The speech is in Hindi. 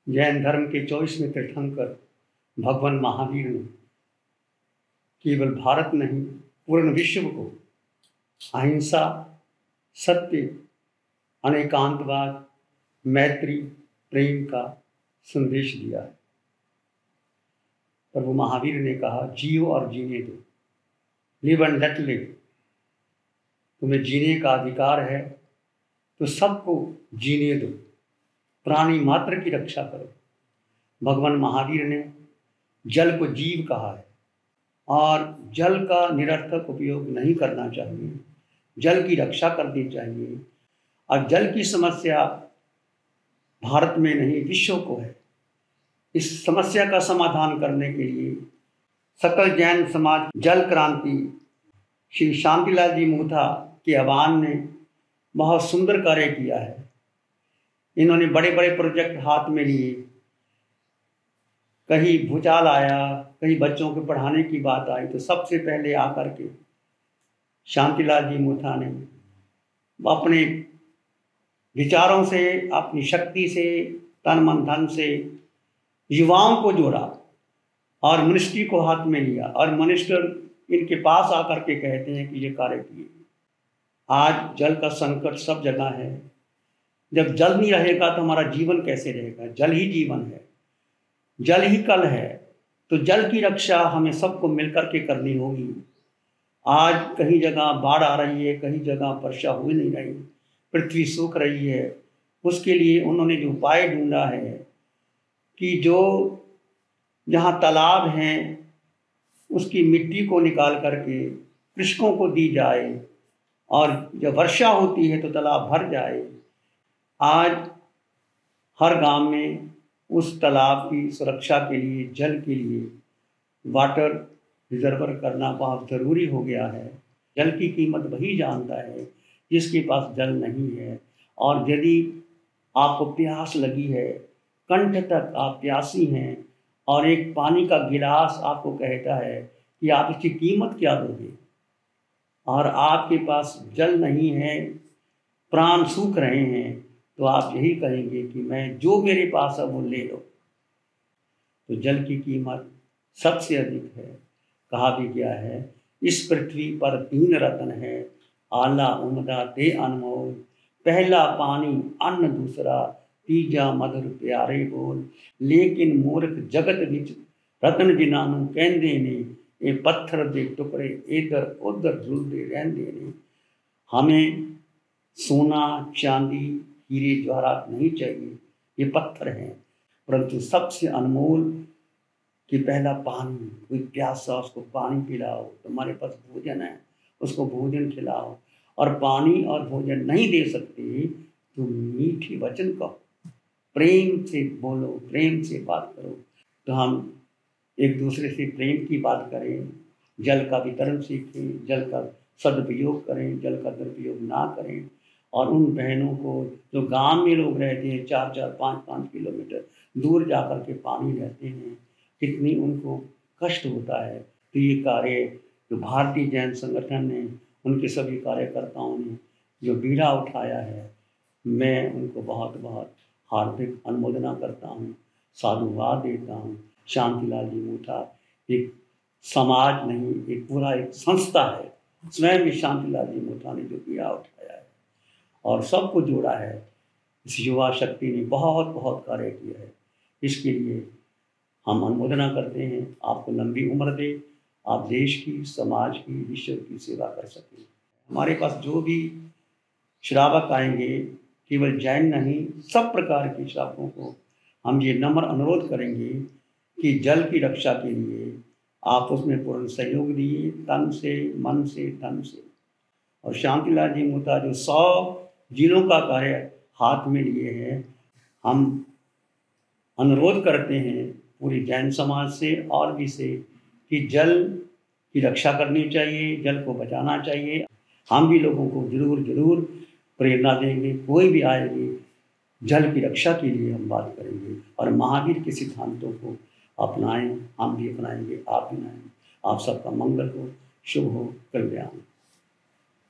जैन धर्म के 24वें तीर्थंकर भगवान महावीर ने केवल भारत नहीं पूर्ण विश्व को अहिंसा, सत्य, अनेकांतवाद, मैत्री, प्रेम का संदेश दिया है। प्रभु महावीर ने कहा, जियो और जीने दो, लिव एंड लेट लिव। तुम्हें जीने का अधिकार है तो सबको जीने दो, प्राणी मात्र की रक्षा करो। भगवान महावीर ने जल को जीव कहा है और जल का निरर्थक उपयोग नहीं करना चाहिए, जल की रक्षा करनी चाहिए। और जल की समस्या भारत में नहीं विश्व को है। इस समस्या का समाधान करने के लिए सकल जैन समाज जल क्रांति श्री शांतिलाल जी मूथा के आह्वान ने बहुत सुंदर कार्य किया है। इन्होंने बड़े बड़े प्रोजेक्ट हाथ में लिए। कहीं भूचाल आया, कहीं बच्चों को पढ़ाने की बात आई तो सबसे पहले आकर के शांतिलाल जी मूथा ने अपने विचारों से, अपनी शक्ति से, तन मन धन से युवाओं को जोड़ा और मिनिस्ट्री को हाथ में लिया और मिनिस्टर इनके पास आकर के कहते हैं कि ये कार्य किए। आज जल का संकट सब जगह है। जब जल नहीं रहेगा तो हमारा जीवन कैसे रहेगा? जल ही जीवन है, जल ही कल है। तो जल की रक्षा हमें सबको मिलकर के करनी होगी। आज कहीं जगह बाढ़ आ रही है, कहीं जगह वर्षा हो नहीं रही, पृथ्वी सूख रही है। उसके लिए उन्होंने जो उपाय ढूंढा है कि जो जहाँ तालाब हैं उसकी मिट्टी को निकाल करके कृषकों को दी जाए और जब वर्षा होती है तो तालाब भर जाए। आज हर गांव में उस तालाब की सुरक्षा के लिए, जल के लिए वाटर रिजर्वर करना बहुत ज़रूरी हो गया है। जल की कीमत वही जानता है जिसके पास जल नहीं है। और यदि आपको प्यास लगी है, कंठ तक आप प्यासी हैं और एक पानी का गिलास आपको कहता है कि आप इसकी कीमत क्या दोगे, और आपके पास जल नहीं है, प्राण सूख रहे हैं, तो आप यही कहेंगे कि मैं जो मेरे पास है वो ले लो। तो जल की कीमत सबसे अधिक है। कहा भी गया है, इस पृथ्वी पर 3 रत्न है, आला उमदा ते अनमोल। पहला पानी, अन्न दूसरा, तीजा मधुर प्यारे बोल। लेकिन मूर्ख जगत विच रतन जिनानू कहंदे ने, ये पत्थर दे टुकड़े इधर उधर झुलते रहंदे ने। हमें सोना, चांदी, हीरे जवाहरात नहीं चाहिए, ये पत्थर हैं। परंतु सबसे अनमोल कि पहला पानी। कोई प्यासा उसको पानी पिलाओ, तुम्हारे पास भोजन है उसको भोजन खिलाओ। और पानी और भोजन नहीं दे सकते तो मीठी वचन कहो, प्रेम से बोलो, प्रेम से बात करो। तो हम एक दूसरे से प्रेम की बात करें, जल का वितरण सीखें, जल का सदुपयोग करें, जल का दुरुपयोग ना करें। और उन बहनों को जो गांव में लोग रहते हैं 4-4, 5-5 किलोमीटर दूर जाकर के पानी रहते हैं, कितनी उनको कष्ट होता है। तो ये कार्य जो भारतीय जैन संगठन ने, उनके सभी कार्यकर्ताओं ने जो बीड़ा उठाया है, मैं उनको बहुत बहुत हार्दिक अनुमोदना करता हूँ, साधुवाद देता हूँ। शांतिलाल जी मूथा एक समाज नहीं, एक पूरा एक संस्था है। स्वयं भी शांतिलाल जी मूथा ने जो बीड़ा उठाया है और सबको जोड़ा है, इस युवा शक्ति ने बहुत बहुत कार्य किया है। इसके लिए हम अनुमोदना करते हैं। आपको लंबी उम्र दे, आप देश की, समाज की, विश्व की सेवा कर सकें। हमारे पास जो भी श्रावक आएंगे, केवल जैन नहीं, सब प्रकार के श्रावकों को हम ये नम्र अनुरोध करेंगे कि जल की रक्षा के लिए आप उसमें पूर्ण सहयोग दिए, तन से, मन से, धन से। और शांतिलाल जी मूथा जो 100 जिलों का कार्य हाथ में लिए हैं, हम अनुरोध करते हैं पूरी जैन समाज से और भी से कि जल की रक्षा करनी चाहिए, जल को बचाना चाहिए। हम भी लोगों को जरूर प्रेरणा देंगे। कोई भी आएगी, जल की रक्षा के लिए हम बात करेंगे और महावीर के सिद्धांतों को अपनाएं। हम भी अपनाएंगे, आप भी अपनाएंगे। आप सबका मंगल हो, शुभ हो, कल्याण।